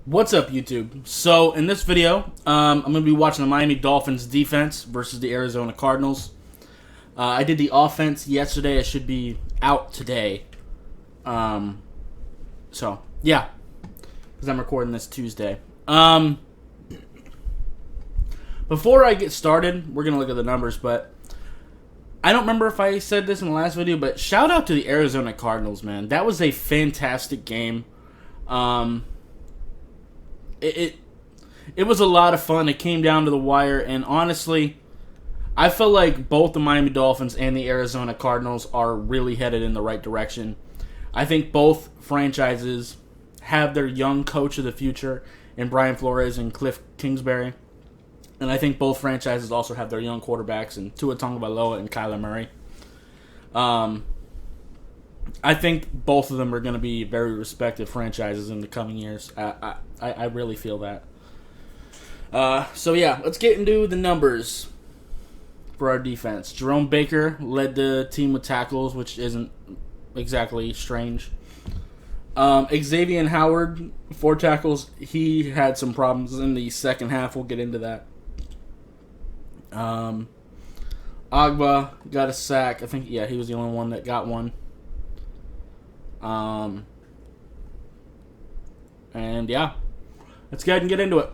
What's up, YouTube? So, in this video, I'm going to be watching the Miami Dolphins defense versus the Arizona Cardinals. I did the offense yesterday. It should be out today. Yeah, because I'm recording this Tuesday. Before I get started, we're going to look at the numbers, but I don't remember if I said this in the last video, but shout out to the Arizona Cardinals, man. That was a fantastic game. It was a lot of fun. It came down to the wire, and honestly, I feel like both the Miami Dolphins and the Arizona Cardinals are really headed in the right direction. I think both franchises have their young coach of the future in Brian Flores and Cliff Kingsbury, and I think both franchises also have their young quarterbacks in Tua Tagovailoa and Kyler Murray. I think both of them are going to be very respected franchises in the coming years. I really feel that. Let's get into the numbers for our defense. Jerome Baker led the team with tackles, which isn't exactly strange. Xavier Howard, 4 tackles. He had some problems in the second half. We'll get into that. Agba got a sack. I think, he was the only one that got one. Let's go ahead and get into it.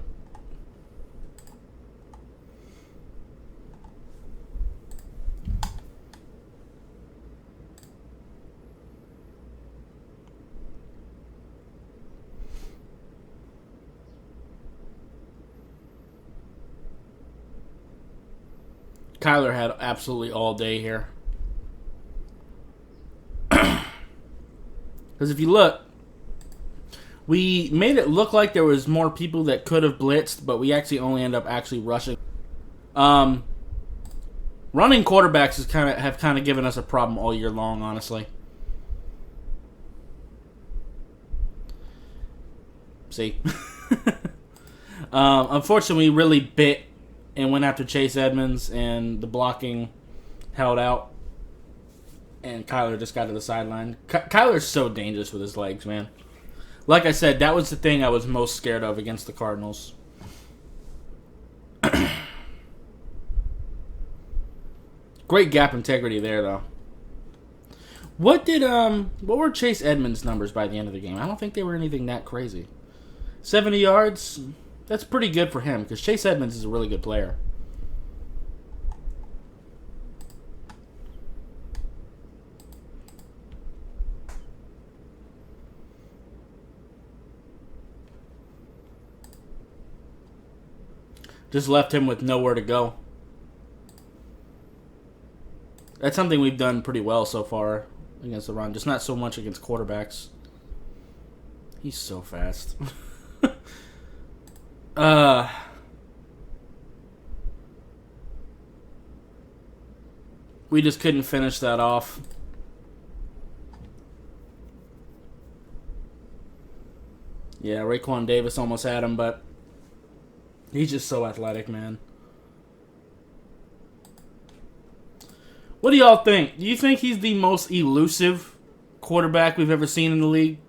Kyler had absolutely all day here. Because if you look, we made it look like there was more people that could have blitzed, but we actually only end up rushing. Running quarterbacks have kind of given us a problem all year long, honestly. See, unfortunately, we really bit and went after Chase Edmonds, and the blocking held out. And Kyler just got to the sideline. Kyler's so dangerous with his legs, man. Like I said, that was the thing I was most scared of against the Cardinals. Great gap integrity there, though. What were Chase Edmonds' numbers by the end of the game? I don't think they were anything that crazy. 70 yards, that's pretty good for him, because Chase Edmonds is a really good player. Just left him with nowhere to go. That's something we've done pretty well so far against the run. Just not so much against quarterbacks. He's so fast. We just couldn't finish that off. Yeah, Raekwon Davis almost had him, but he's just so athletic, man. What do y'all think? Do you think he's the most elusive quarterback we've ever seen in the league?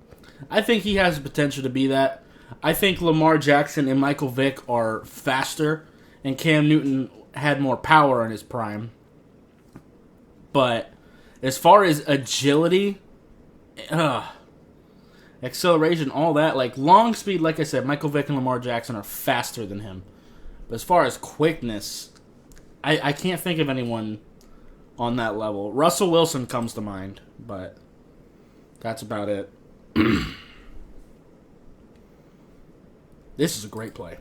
I think he has the potential to be that. I think Lamar Jackson and Michael Vick are faster, and Cam Newton had more power in his prime. But as far as agility, acceleration, all that, like long speed, like I said, Michael Vick and Lamar Jackson are faster than him. But as far as quickness, I can't think of anyone on that level. Russell Wilson comes to mind, but that's about it. This is a great play.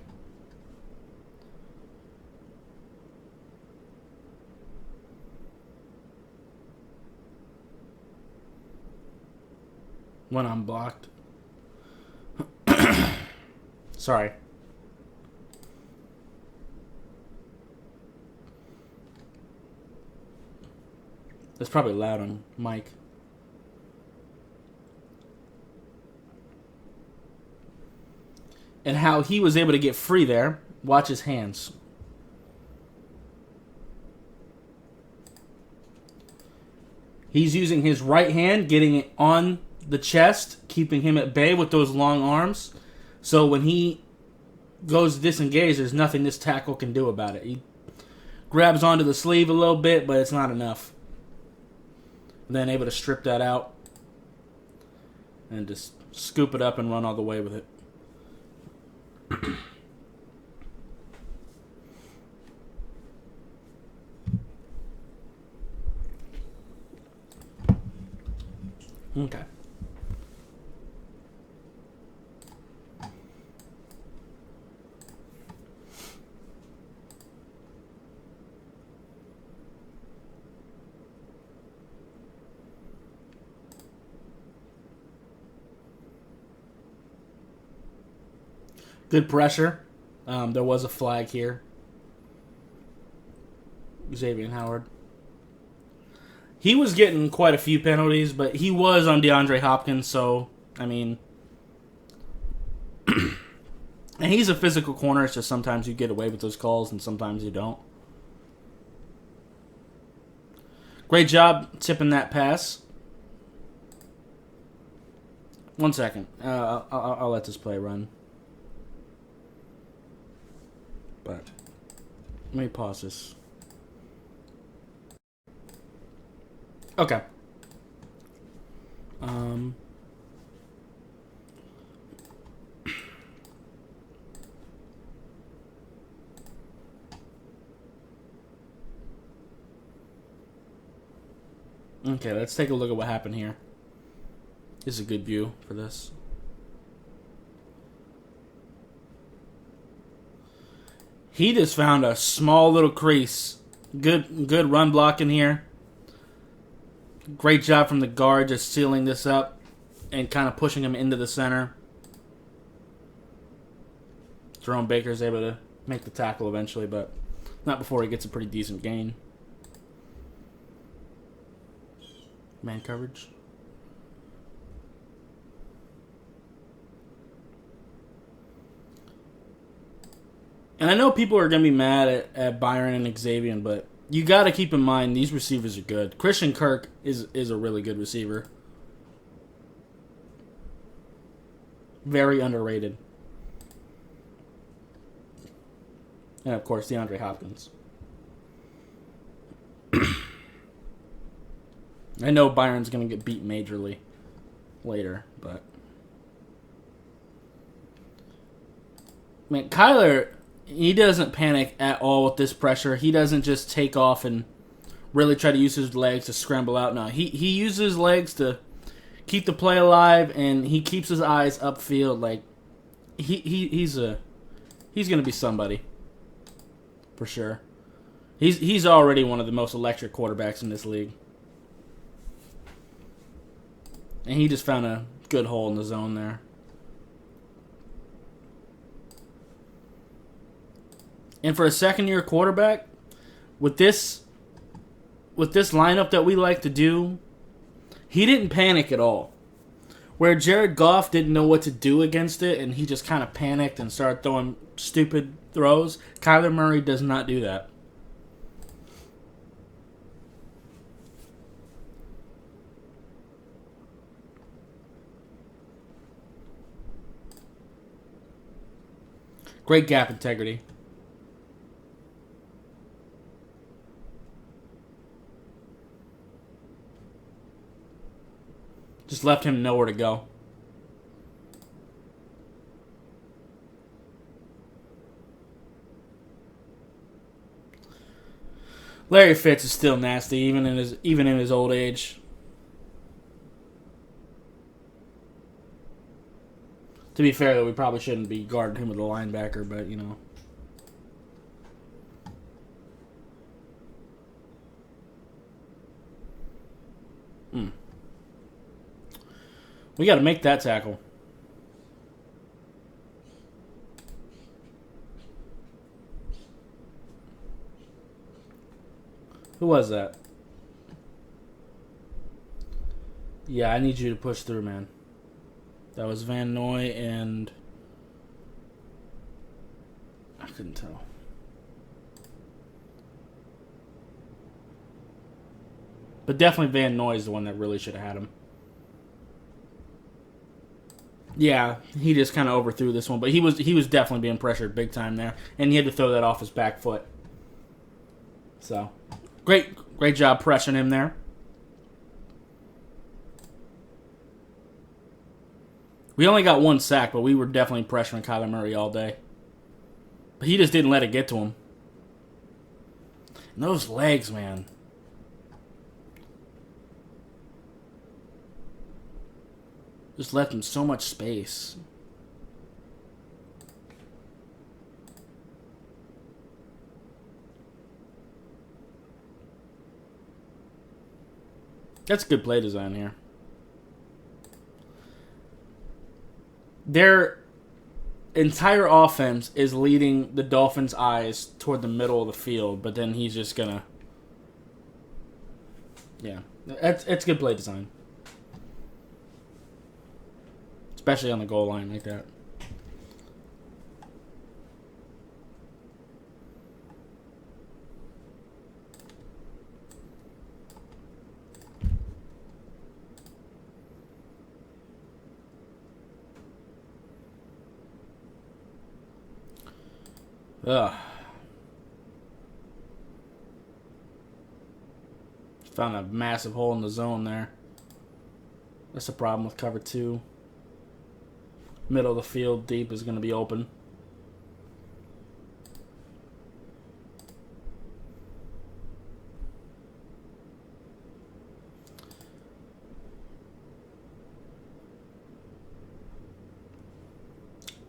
When I'm blocked. Sorry. That's probably loud on mic. And how he was able to get free there. Watch his hands. He's using his right hand, getting it on the chest, keeping him at bay with those long arms. So when he goes to disengage, there's nothing this tackle can do about it. He grabs onto the sleeve a little bit, but it's not enough. And then able to strip that out and just scoop it up and run all the way with it. Okay. Good pressure. There was a flag here. Xavier Howard. He was getting quite a few penalties, but he was on DeAndre Hopkins, so, I mean... and he's a physical corner, it's just sometimes you get away with those calls and sometimes you don't. Great job tipping that pass. 1 second. I'll let this play run. But let me pause this. Okay. Okay, let's take a look at what happened here. This is a good view for this. He just found a small little crease. Good run blocking here. Great job from the guard just sealing this up and kind of pushing him into the center. Jerome Baker's able to make the tackle eventually, but not before he gets a pretty decent gain. Man coverage. And I know people are going to be mad at Byron and Xavier, but you got to keep in mind these receivers are good. Christian Kirk is a really good receiver. Very underrated. And, of course, DeAndre Hopkins. I know Byron's going to get beat majorly later, but... Man, Kyler, he doesn't panic at all with this pressure. He doesn't just take off and really try to use his legs to scramble out. No, he uses his legs to keep the play alive, and he keeps his eyes upfield. Like, he's going to be somebody. For sure. He's already one of the most electric quarterbacks in this league. And he just found a good hole in the zone there. And for a second-year quarterback, with this lineup that we like to do, he didn't panic at all. Where Jared Goff didn't know what to do against it, and he just kind of panicked and started throwing stupid throws, Kyler Murray does not do that. Great gap integrity. Just left him nowhere to go. Larry Fitz is still nasty, even in his old age. To be fair, though, we probably shouldn't be guarding him with a linebacker, but, you know. We got to make that tackle. Who was that? Yeah, I need you to push through, man. That was Van Noy and... I couldn't tell. But definitely Van Noy is the one that really should have had him. Yeah, he just kind of overthrew this one, but he was definitely being pressured big time there, and he had to throw that off his back foot. So, great job pressuring him there. We only got one sack, but we were definitely pressuring Kyler Murray all day. But he just didn't let it get to him. And those legs, man. Just left him so much space. That's good play design here. Their entire offense is leading the Dolphins' eyes toward the middle of the field, but then he's just gonna... Yeah, it's good play design. Especially on the goal line like that. Ugh. Found a massive hole in the zone there. That's the problem with cover 2. Middle of the field, deep is going to be open.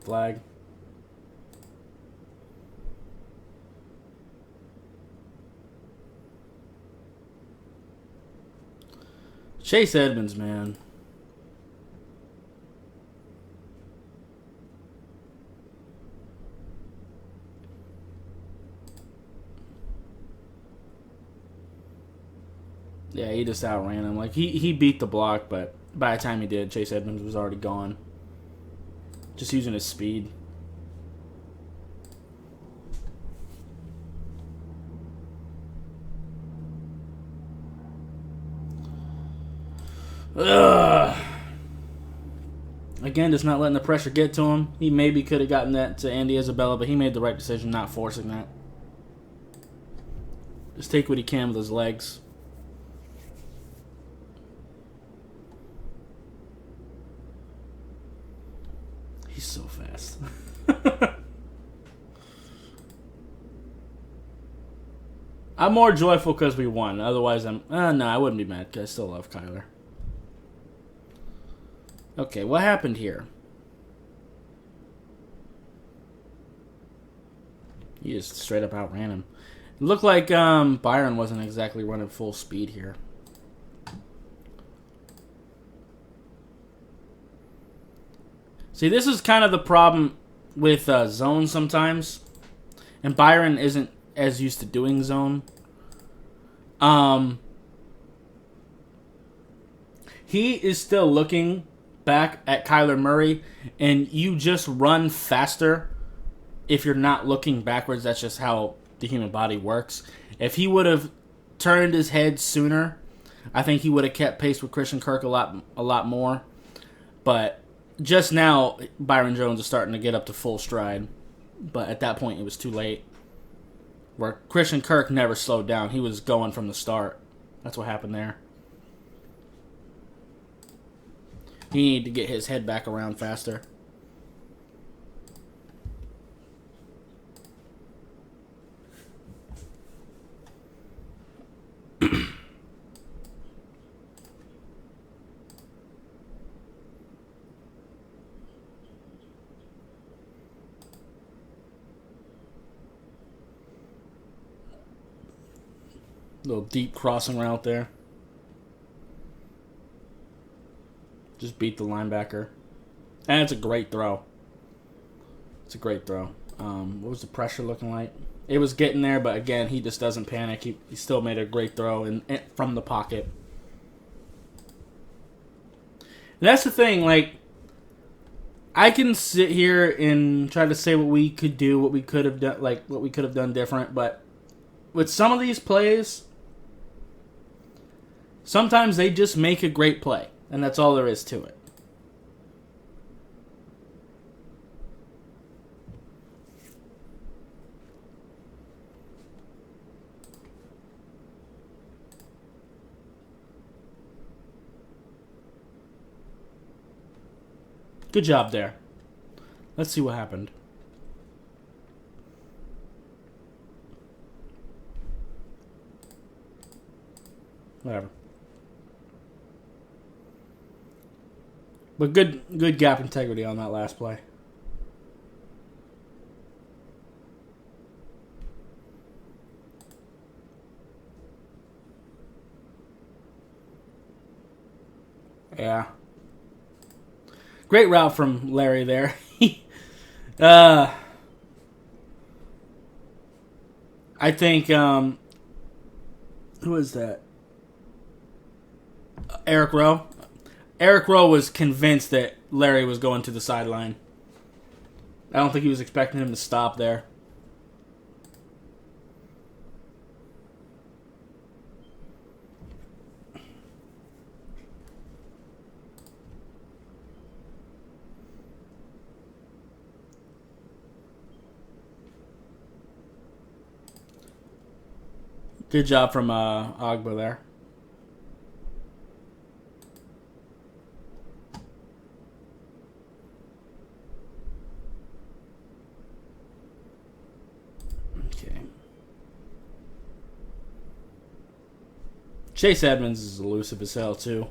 Flag. Chase Edmonds, man. Yeah, he just outran him. Like, he beat the block, but by the time he did, Chase Edmonds was already gone. Just using his speed. Ugh. Again, just not letting the pressure get to him. He maybe could have gotten that to Andy Isabella, but he made the right decision not forcing that. Just take what he can with his legs. He's so fast. I'm more joyful because we won. Otherwise, no, I wouldn't be mad because I still love Kyler. Okay, what happened here? He just straight up outran him. It looked like Byron wasn't exactly running full speed here. See, this is kind of the problem with zone sometimes. And Byron isn't as used to doing zone. He is still looking back at Kyler Murray, and you just run faster if you're not looking backwards. That's just how the human body works. If he would have turned his head sooner, I think he would have kept pace with Christian Kirk a lot more. But just now, Byron Jones is starting to get up to full stride. But at that point, it was too late. Where Christian Kirk never slowed down. He was going from the start. That's what happened there. He needed to get his head back around faster. Little deep crossing route there. Just beat the linebacker. And it's a great throw. It's a great throw. What was the pressure looking like? It was getting there, but again, he just doesn't panic. He still made a great throw and from the pocket. And that's the thing, like, I can sit here and try to say what we could do, what we could have done, like what we could have done different, but with some of these plays, sometimes they just make a great play, and that's all there is to it. Good job there. Let's see what happened. Whatever. But good gap integrity on that last play. Yeah. Great route from Larry there. I think, who is that? Eric Rowe. Eric Rowe was convinced that Larry was going to the sideline. I don't think he was expecting him to stop there. Good job from Ogba there. Okay. Chase Edmonds is elusive as hell, too.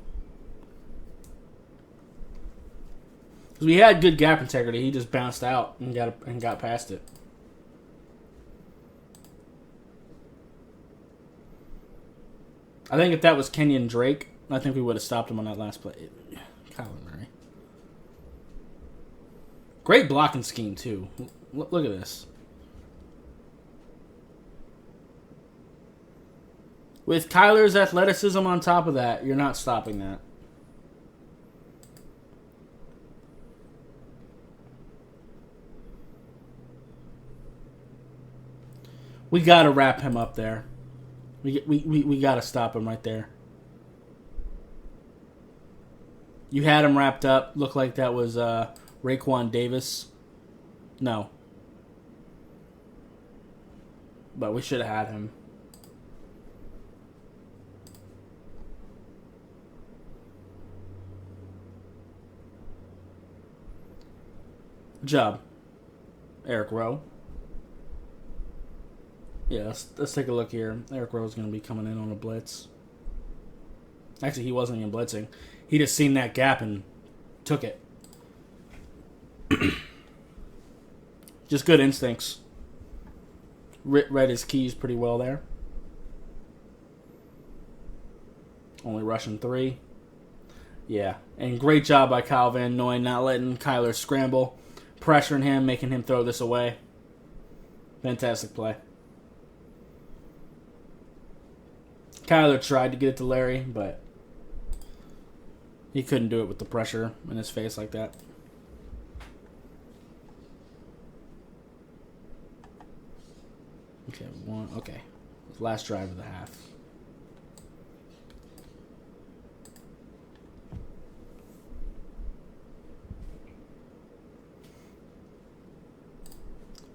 Because we had good gap integrity. He just bounced out and got past it. I think if that was Kenyon Drake, I think we would have stopped him on that last play. Kyler Murray. Great blocking scheme, too. Look at this. With Kyler's athleticism on top of that, you're not stopping that. We got to wrap him up there. We got to stop him right there. You had him wrapped up. Looked like that was Raekwon Davis. No. But we should have had him. Good job, Eric Rowe. Yeah, let's take a look here. Eric Rowe's going to be coming in on a blitz. Actually, he wasn't even blitzing. He just seen that gap and took it. Just good instincts. Read his keys pretty well there. Only rushing 3. Yeah, and great job by Kyle Van Noy not letting Kyler scramble, pressuring him, making him throw this away. Fantastic play. Kyler tried to get it to Larry, but he couldn't do it with the pressure in his face like that. Okay. Last drive of the half.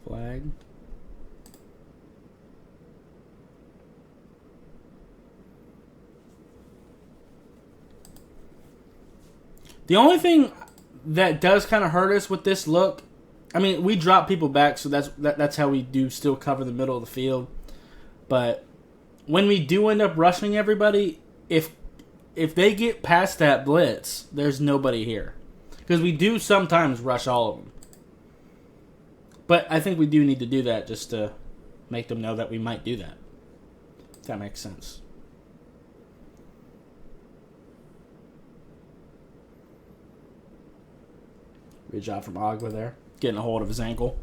Flag. The only thing that does kind of hurt us with this look, I mean, we drop people back, so that's how we do still cover the middle of the field. But when we do end up rushing everybody, if they get past that blitz, there's nobody here. Because we do sometimes rush all of them. But I think we do need to do that just to make them know that we might do that. If that makes sense. Good job from Ogba there. Getting a hold of his ankle.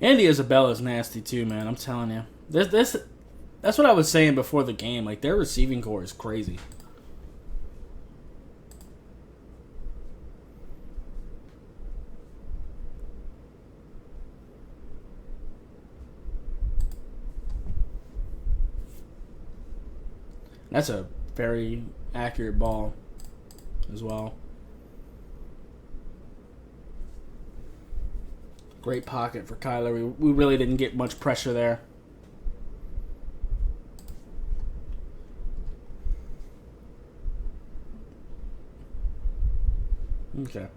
Andy Isabella's nasty too, man. I'm telling you. That's what I was saying before the game. Like, their receiving core is crazy. That's a very accurate ball as well. Great pocket for Kyler. We really didn't get much pressure there. Okay.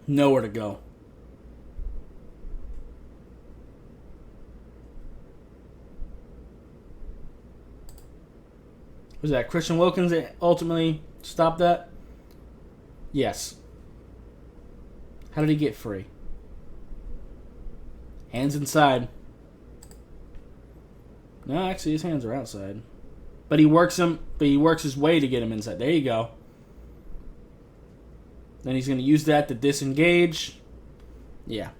Nowhere to go. Was that Christian Wilkins that ultimately stopped that? Yes. How did he get free? Hands inside. No, actually his hands are outside. But he works his way to get him inside. There you go. Then he's going to use that to disengage. Yeah.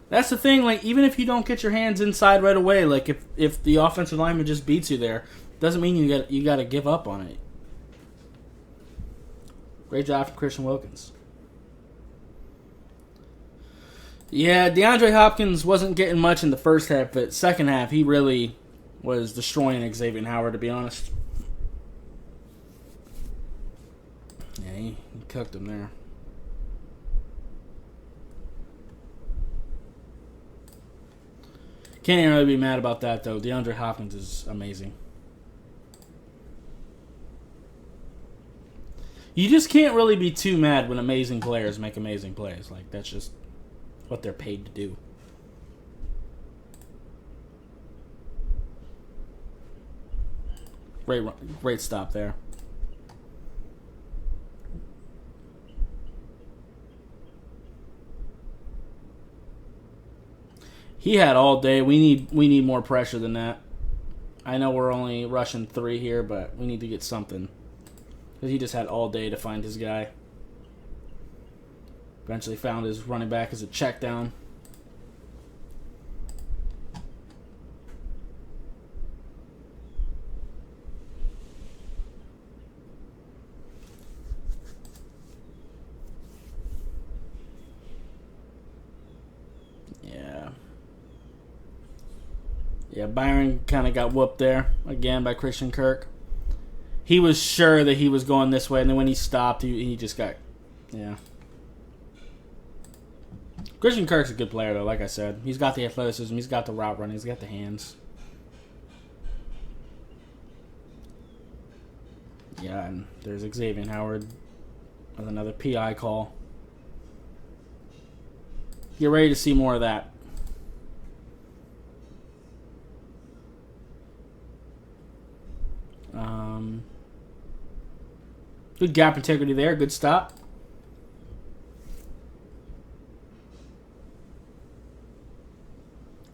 That's the thing, like, even if you don't get your hands inside right away, like, if the offensive lineman just beats you there, doesn't mean you got to give up on it. Great job from Christian Wilkins. Yeah, DeAndre Hopkins wasn't getting much in the first half, but second half, he really was destroying Xavier Howard, to be honest. Yeah, he cooked him there. Can't even really be mad about that, though. DeAndre Hopkins is amazing. You just can't really be too mad when amazing players make amazing plays. Like, that's just what they're paid to do. Great stop there. He had all day. We need more pressure than that. I know we're only rushing 3 here, but we need to get something. Because he just had all day to find his guy. Eventually found his running back as a check down. Yeah, Byron kind of got whooped there again by Christian Kirk. He was sure that he was going this way, and then when he stopped, he just got, yeah. Christian Kirk's a good player, though, like I said. He's got the athleticism, he's got the route running, he's got the hands. Yeah, and there's Xavier Howard with another PI call. Get ready to see more of that. Good gap integrity there. Good stop.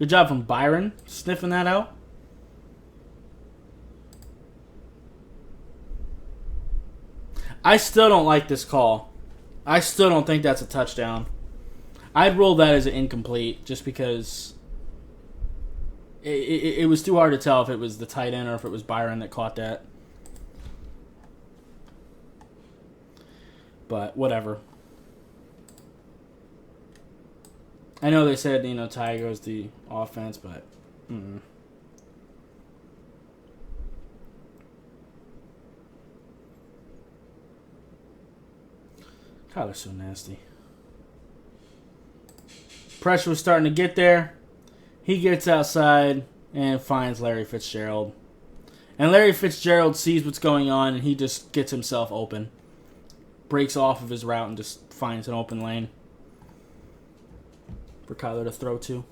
Good job from Byron sniffing that out. I still don't like this call. I still don't think that's a touchdown. I'd roll that as an incomplete just because it was too hard to tell if it was the tight end or if it was Byron that caught that. But whatever. I know they said, tie goes the offense, but Kyler's so nasty. Pressure was starting to get there. He gets outside and finds Larry Fitzgerald. And Larry Fitzgerald sees what's going on, and he just gets himself open. Breaks off of his route and just finds an open lane for Kyler to throw to.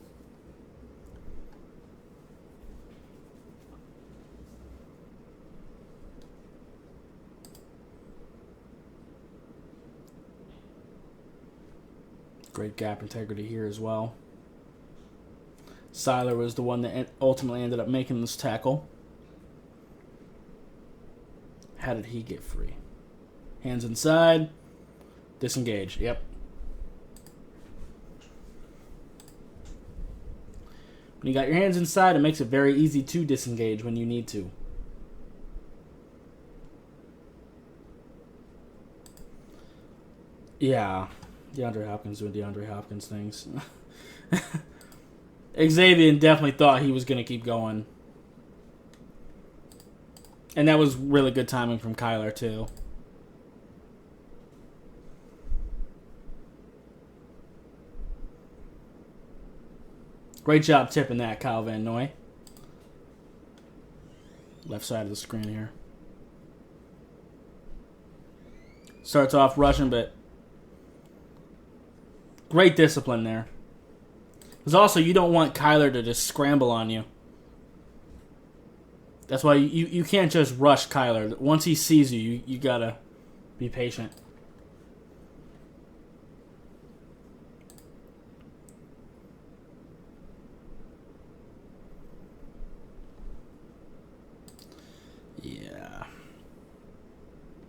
Great gap integrity here as well. Seiler was the one that ultimately ended up making this tackle. How did he get free? Hands inside. Disengage. Yep. When you got your hands inside, it makes it very easy to disengage when you need to. Yeah. DeAndre Hopkins doing DeAndre Hopkins things. Xavier definitely thought he was going to keep going. And that was really good timing from Kyler, too. Great job tipping that, Kyle Van Noy. Left side of the screen here. Starts off rushing, but great discipline there. Because also, you don't want Kyler to just scramble on you. That's why you can't just rush Kyler. Once he sees you, you got to be patient. Yeah.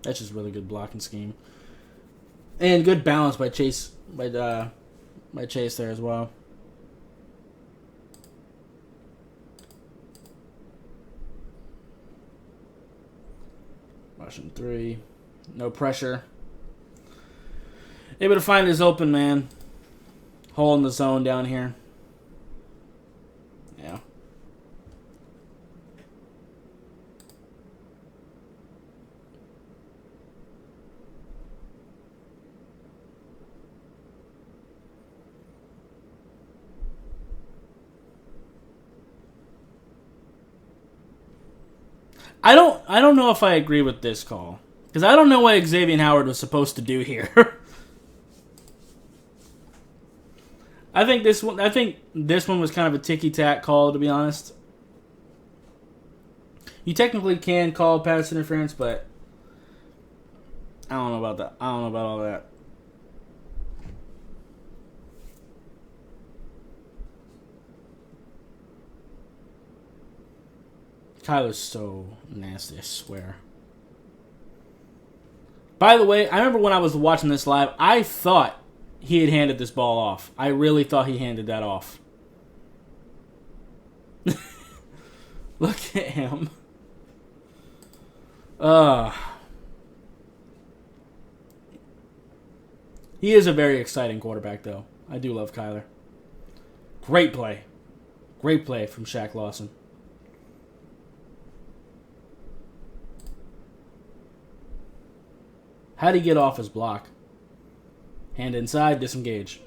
That's just really good blocking scheme. And good balance by Chase by Chase there as well. Rushing 3. No pressure. Able to find his open man. Hole in the zone down here. Yeah. I don't know if I agree with this call. Because I don't know what Xavier Howard was supposed to do here. I think this one was kind of a ticky-tack call, to be honest. You technically can call pass interference, but I don't know about that. I don't know about all that. Kyler's so nasty, I swear. By the way, I remember when I was watching this live, I thought he had handed this ball off. I really thought he handed that off. Look at him. He is a very exciting quarterback, though. I do love Kyler. Great play. Great play from Shaq Lawson. How'd he get off his block? Hand inside, disengage.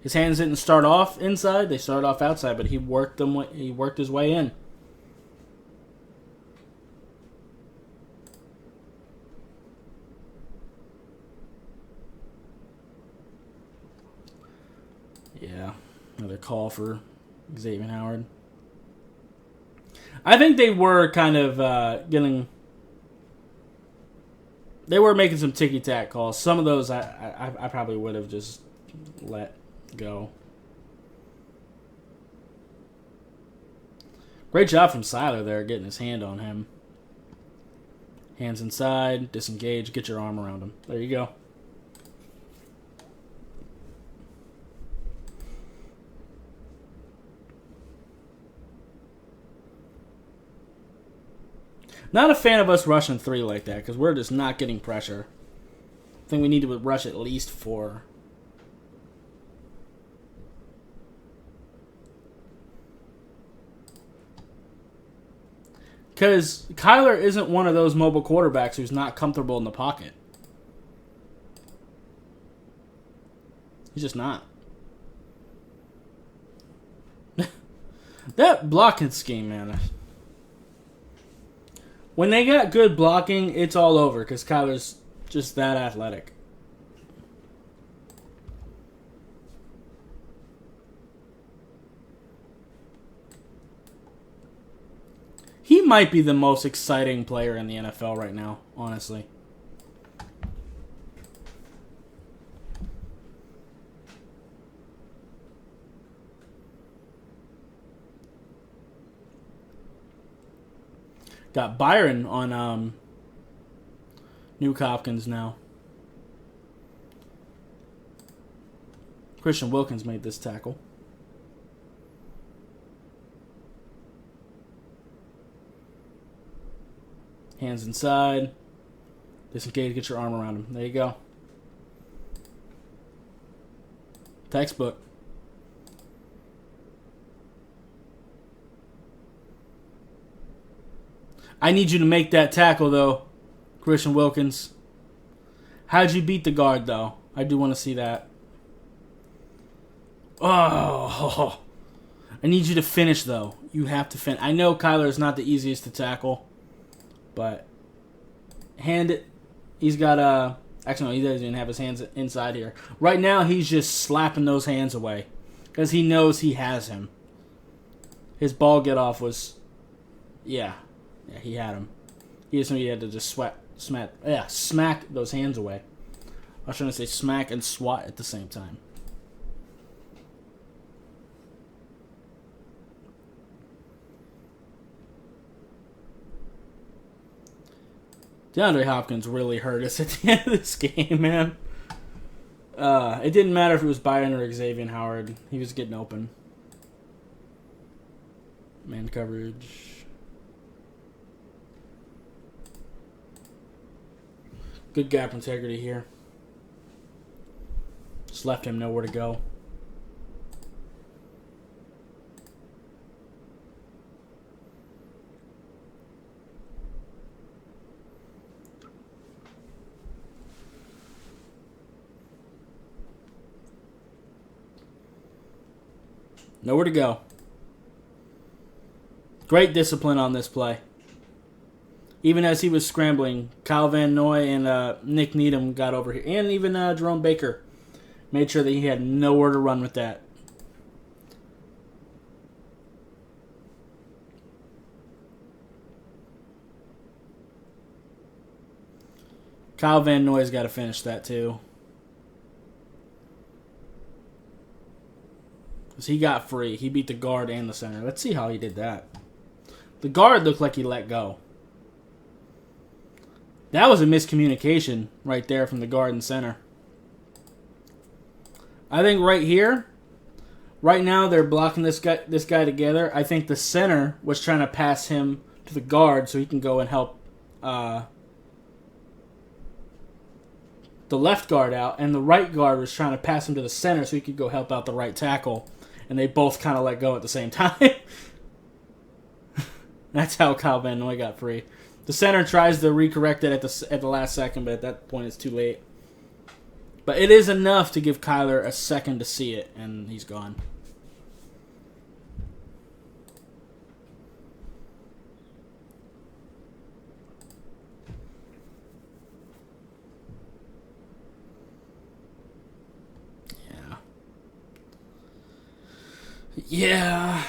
His hands didn't start off inside; they started off outside. But he worked them. He worked his way in. Yeah, another call for Xavier Howard. I think they were kind of getting. They were making some ticky-tack calls. Some of those I probably would have just let go. Great job from Seiler there, getting his hand on him. Hands inside, disengage, get your arm around him. There you go. Not a fan of us rushing 3 like that because we're just not getting pressure. I think we need to rush at least 4. Because Kyler isn't one of those mobile quarterbacks who's not comfortable in the pocket. He's just not. That blocking scheme, man. When they got good blocking, it's all over because Kyler's just that athletic. He might be the most exciting player in the NFL right now, honestly. Got Byron on Nuke Hopkins now. Christian Wilkins made this tackle. Hands inside. Disengage, get your arm around him. There you go. Textbook. I need you to make that tackle, though, Christian Wilkins. How'd you beat the guard, though? I do want to see that. Oh, I need you to finish, though. You have to finish. I know Kyler is not the easiest to tackle, but hand it. He's got actually, no, he doesn't even have his hands inside here. Right now, he's just slapping those hands away because he knows he has him. His ball get off was, yeah, he had him. He had to just smack those hands away. I was trying to say smack and swat at the same time. DeAndre Hopkins really hurt us at the end of this game, man. It didn't matter if it was Byron or Xavier Howard. He was getting open. Man coverage. Good gap integrity here. Just left him nowhere to go. Nowhere to go. Great discipline on this play. Even as he was scrambling, Kyle Van Noy and Nick Needham got over here. And even Jerome Baker made sure that he had nowhere to run with that. Kyle Van Noy's got to finish that too. Because he got free. He beat the guard and the center. Let's see how he did that. The guard looked like he let go. That was a miscommunication right there from the guard and center. I think right here, right now they're blocking this guy together. I think the center was trying to pass him to the guard so he can go and help the left guard out, and the right guard was trying to pass him to the center so he could go help out the right tackle. And they both kind of let go at the same time. That's how Kyle Van Noy got free. The center tries to recorrect it at the last second, but at that point it's too late. But it is enough to give Kyler a second to see it, and he's gone. Yeah.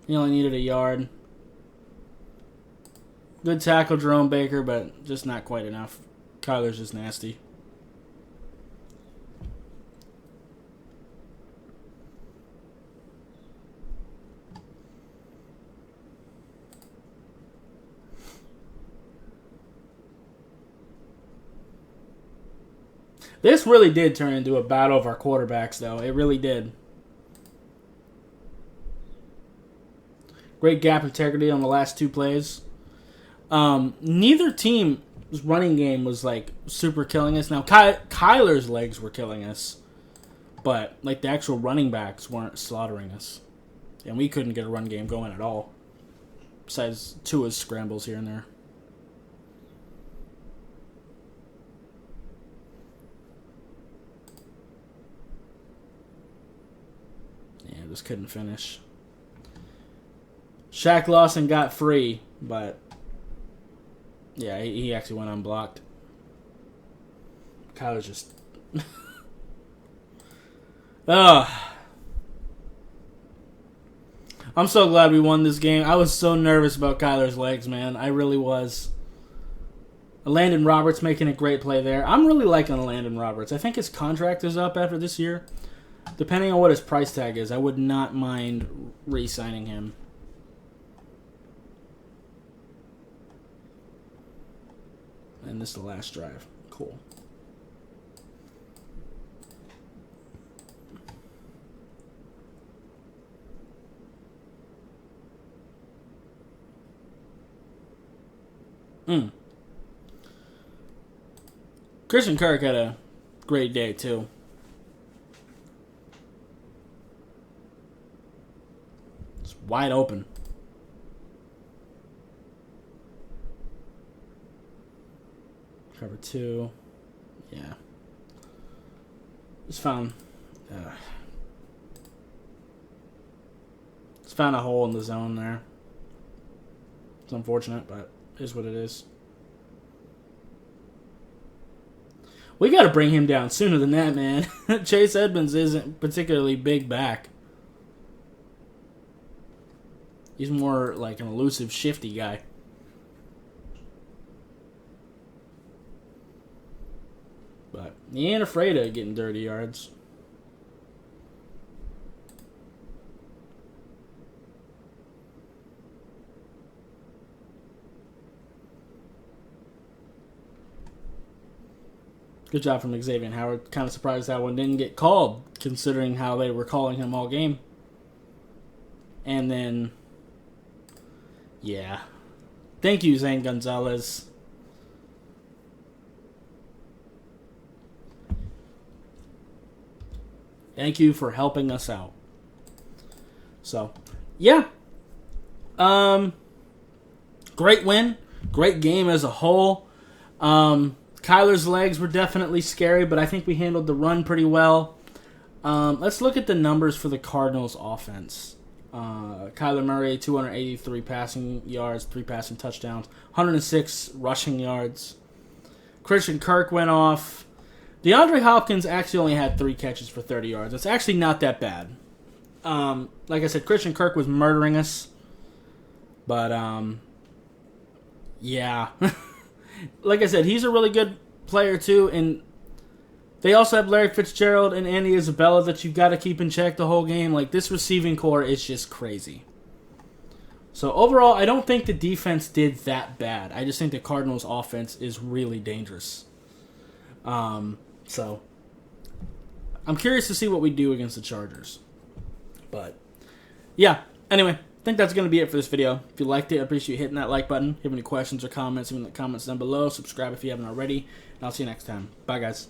He only needed a yard. Good tackle, Jerome Baker, but just not quite enough. Kyler's just nasty. This really did turn into a battle of our quarterbacks, though. It really did. Great gap integrity on the last two plays. Neither team's running game was like super killing us. Now Kyler's legs were killing us, but like the actual running backs weren't slaughtering us, and we couldn't get a run game going at all. Besides Tua's scrambles here and there. Yeah, just couldn't finish. Shaq Lawson got free, but yeah, he actually went unblocked. Kyler's just... Ugh. I'm so glad we won this game. I was so nervous about Kyler's legs, man. I really was. Landon Roberts making a great play there. I'm really liking Landon Roberts. I think his contract is up after this year. Depending on what his price tag is, I would not mind re-signing him. And this is the last drive. Cool. Christian Kirk had a great day, too. It's wide open. Cover 2. Yeah. Just found a hole in the zone there. It's unfortunate, but it is what it is. We got to bring him down sooner than that, man. Chase Edmonds isn't particularly big back. He's more like an elusive, shifty guy. But he ain't afraid of getting dirty yards. Good job from Xavier Howard. Kind of surprised that one didn't get called, considering how they were calling him all game. And then, yeah. Thank you, Zane Gonzalez. Thank you for helping us out. So, yeah. Great win. Great game as a whole. Kyler's legs were definitely scary, but I think we handled the run pretty well. Let's look at the numbers for the Cardinals offense. Kyler Murray, 283 passing yards, 3 passing touchdowns, 106 rushing yards. Christian Kirk went off. DeAndre Hopkins actually only had 3 catches for 30 yards. It's actually not that bad. Like I said, Christian Kirk was murdering us. But, yeah. Like I said, he's a really good player too, and they also have Larry Fitzgerald and Andy Isabella that you've got to keep in check the whole game. Like, this receiving core is just crazy. So overall, I don't think the defense did that bad. I just think the Cardinals' offense is really dangerous. So I'm curious to see what we do against the Chargers. But yeah, anyway, I think that's going to be it for this video. If you liked it, I appreciate you hitting that like button. If you have any questions or comments, leave them in the comments down below. Subscribe if you haven't already. And I'll see you next time. Bye, guys.